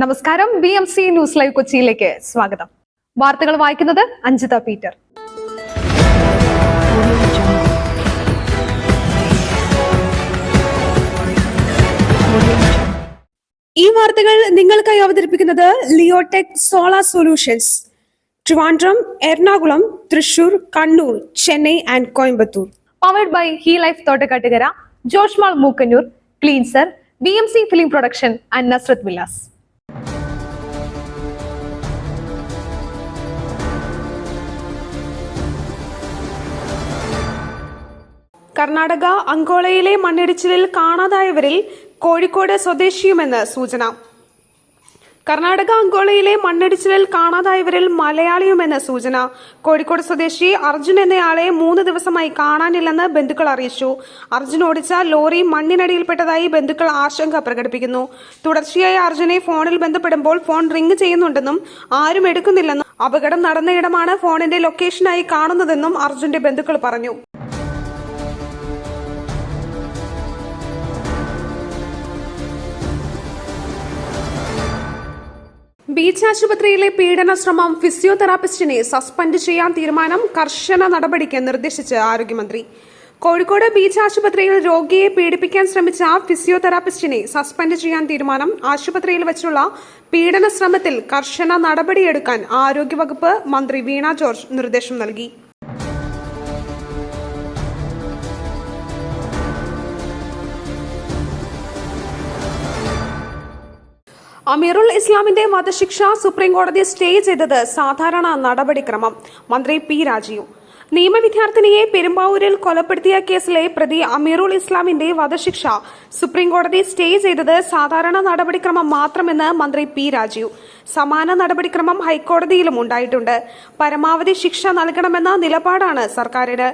നമസ്കാരം. BMC news live കൊച്ചിയിലേക്ക് സ്വാഗതം. വാർത്തകൾ വായിക്കുന്നത് അഞ്ജിത പീറ്റർ. ഈ വാർത്തകൾ നിങ്ങൾക്കായി അവതരിപ്പിക്കുന്നത് Leotech solar solutions, Trivandrum, Ernakulam, Thrissur, Kannur, Chennai and Coimbatore. Powered by hi life Thottakkattukara, Josh Mall Mookkannur, cleanser, BMC film production and Nazareth villas. Karnataka അങ്കോളയിലെ മണ്ണിടിച്ചിലിൽ കാണാതായവരിൽ കോഴിക്കോട് സ്വദേശിയുമെന്ന് സൂചന. കർണാടക അങ്കോളയിലെ മണ്ണിടിച്ചിലിൽ കാണാതായവരിൽ മലയാളിയുമെന്ന് സൂചന. കോഴിക്കോട് സ്വദേശി അർജുൻ എന്നയാളെ 3 ദിവസമായി കാണാനില്ലെന്ന് ബന്ധുക്കൾ അറിയിച്ചു. അർജുൻ ഓടിച്ച ലോറി മണ്ണിനടിയിൽപ്പെട്ടതായി ബന്ധുക്കൾ ആശങ്ക പ്രകടിപ്പിക്കുന്നു. തുടർച്ചയായി അർജുനെ ഫോണിൽ ബന്ധപ്പെടുമ്പോൾ ഫോൺ റിംഗ് ചെയ്യുന്നുണ്ടെന്നും ആരും എടുക്കുന്നില്ലെന്നും അപകടം നടന്നയിടമാണ് ഫോണിന്റെ ലൊക്കേഷനായി കാണുന്നതെന്നും അർജുന്റെ ബന്ധുക്കൾ പറഞ്ഞു. ബീച്ച് ആശുപത്രിയിലെ പീഡന ശ്രമം, ഫിസിയോതെറാപ്പിസ്റ്റിനെ സസ്പെൻഡ് ചെയ്യാൻ തീരുമാനം, കർശന നടപടിക്ക് നിർദ്ദേശിച്ച് ആരോഗ്യമന്ത്രി. കോഴിക്കോട് ബീച്ച് ആശുപത്രിയിൽ രോഗിയെ പീഡിപ്പിക്കാൻ ശ്രമിച്ച ഫിസിയോതെറാപ്പിസ്റ്റിനെ സസ്പെൻഡ് ചെയ്യാൻ തീരുമാനം. ആശുപത്രിയിൽ വെച്ചുള്ള പീഡന ശ്രമത്തിൽ കർശന നടപടിയെടുക്കാൻ ആരോഗ്യവകുപ്പ് മന്ത്രി വീണ ജോർജ് നിർദ്ദേശം നൽകി. അമീറുൽ ഇസ്ലാമിന്റെ വധശിക്ഷ സുപ്രീം കോടതി സ്റ്റേ ചെയ്തത് സാധാരണ നടപടിക്രമം. മന്ത്രി പി രാജീവ്. നിയമവിദ്യാർത്ഥിനിയെ പെരുമ്പാവൂരിൽ കൊലപ്പെടുത്തിയ കേസിലെ പ്രതി അമീറുൽ ഇസ്ലാമിന്റെ വധശിക്ഷ സുപ്രീം കോടതി സ്റ്റേ ചെയ്തത് സാധാരണ നടപടിക്രമം മാത്രമെന്ന് മന്ത്രി പി രാജീവ്. സമാന നടപടിക്രമം ഹൈക്കോടതിയിലും ഉണ്ടായിട്ടുണ്ട്. പരമാവധി ശിക്ഷ നൽകണമെന്ന നിലപാടാണ് സർക്കാരിന്.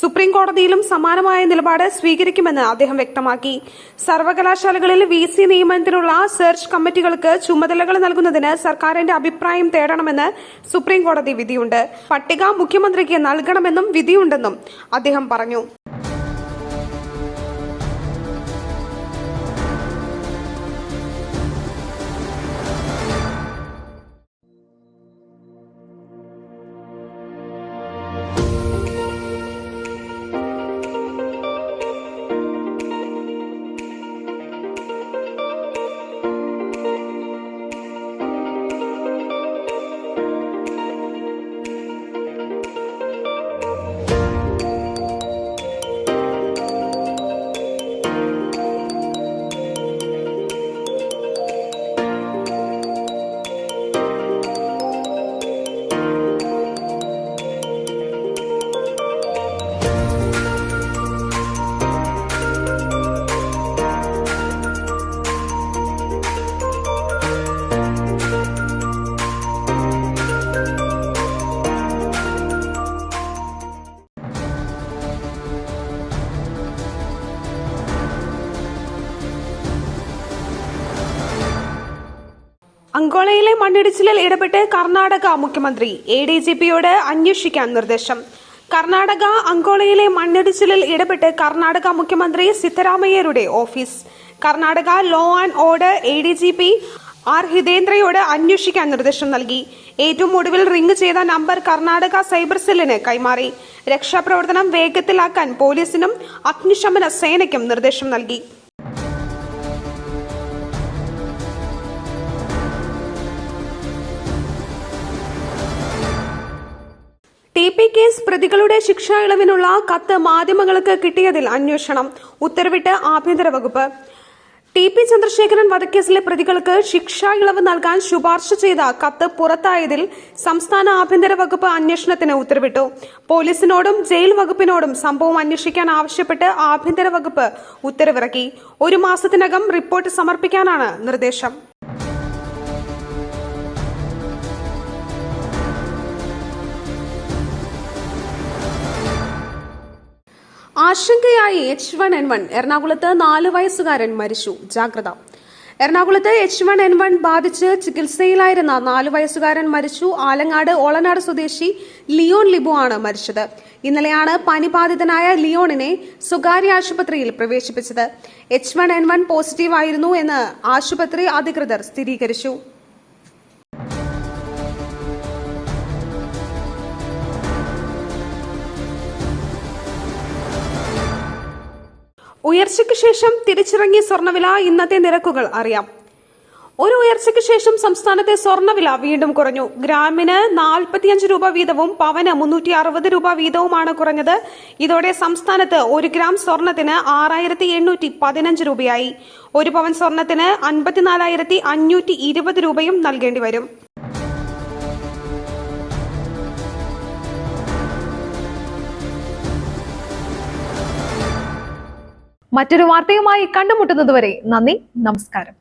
സുപ്രീം കോടതിയിലും സമാനമായ നിലപാട് സ്വീകരിക്കുമെന്ന് അദ്ദേഹം വ്യക്തമാക്കി. സർവകലാശാലകളിൽ VC നിയമനത്തിനുള്ള സെർച്ച് കമ്മിറ്റികൾക്ക് ചുമതലകൾ നൽകുന്നതിന് സർക്കാരിന്റെ അഭിപ്രായം തേടണമെന്ന് സുപ്രീം കോടതി വിധിയുണ്ട്. പട്ടിക മുഖ്യമന്ത്രിക്ക് നൽകണമെന്നും വിധിയുണ്ടെന്നും അദ്ദേഹം പറഞ്ഞു. അങ്കോളയിലെ മണ്ണിടിച്ചിലിൽ ഇടപെട്ട് കർണാടക മുഖ്യമന്ത്രി. ADGPയോട് അന്വേഷിക്കാൻ നിർദ്ദേശം. കർണാടക അങ്കോളയിലെ മണ്ണിടിച്ചിലിൽ ഇടപെട്ട് കർണാടക മുഖ്യമന്ത്രി സിദ്ധരാമയ്യരുടെ office. Karnataka law and order ADGP R ഹിതേന്ദ്രയോട് അന്വേഷിക്കാൻ നിർദ്ദേശം നൽകി. ഏറ്റവും ഒടുവിൽ റിംഗ് ചെയ്ത നമ്പർ കർണാടക സൈബർ സെല്ലിന് കൈമാറി. രക്ഷാപ്രവർത്തനം വേഗത്തിലാക്കാൻ പോലീസിനും അഗ്നിശമന സേനയ്ക്കും നിർദ്ദേശം നൽകി. TP കേസ് പ്രതികളുടെ ശിക്ഷാ ഇളവിനുള്ള കത്ത് മാധ്യമങ്ങൾക്ക് കിട്ടിയതിൽ അന്വേഷണം ഉത്തരവിട്ട് ആഭ്യന്തര വകുപ്പ്. TP ചന്ദ്രശേഖരൻ വധക്കേസിലെ പ്രതികൾക്ക് ശിക്ഷാ ഇളവ് നൽകാൻ ശുപാർശ ചെയ്ത കത്ത് പുറത്തായതിൽ സംസ്ഥാന ആഭ്യന്തര വകുപ്പ് അന്വേഷണത്തിന് ഉത്തരവിട്ടു. പോലീസിനോടും ജയിൽ വകുപ്പിനോടും സംഭവം അന്വേഷിക്കാൻ ആവശ്യപ്പെട്ട് ആഭ്യന്തര വകുപ്പ് ഉത്തരവിറക്കി. 1 മാസത്തിനകം റിപ്പോർട്ട് സമർപ്പിക്കാനാണ് നിർദ്ദേശം. ആശങ്കയായി H1N1. എറണാകുളത്ത് 4 വയസ്സുകാരൻ മരിച്ചു, ജാഗ്രത. എറണാകുളത്ത് H1N1 ബാധിച്ച് ചികിത്സയിലായിരുന്ന 4 വയസ്സുകാരൻ മരിച്ചു. ആലങ്ങാട് ഓളനാട് സ്വദേശി ലിയോൺ ലിബു ആണ് മരിച്ചത്. ഇന്നലെയാണ് പനി ബാധിതനായ ലിയോണിനെ സ്വകാര്യ ആശുപത്രിയിൽ പ്രവേശിപ്പിച്ചത്. H1N1 പോസിറ്റീവ് ആയിരുന്നു എന്ന് ആശുപത്രി അധികൃതർ സ്ഥിരീകരിച്ചു. ഉയർച്ചയ്ക്ക് ശേഷം തിരിച്ചിറങ്ങിയ സ്വർണ്ണവില. ഇന്നത്തെ നിരക്കുകൾ അറിയാം. ഒരു ഉയർച്ചയ്ക്ക് ശേഷം സംസ്ഥാനത്തെ സ്വർണ്ണവില വീണ്ടും കുറഞ്ഞു. ഗ്രാമിന് 45 രൂപ വീതവും പവന് 360 രൂപ വീതവുമാണ് കുറഞ്ഞത്. ഇതോടെ സംസ്ഥാനത്ത് 1 ഗ്രാം സ്വർണത്തിന് 6815 രൂപയായി. 1 പവൻ സ്വർണത്തിന് 54,520 രൂപയും നൽകേണ്ടി വരും. മറ്റൊരു വാർത്തയുമായി കണ്ടുമുട്ടുന്നതുവരെ നന്ദി, നമസ്കാരം.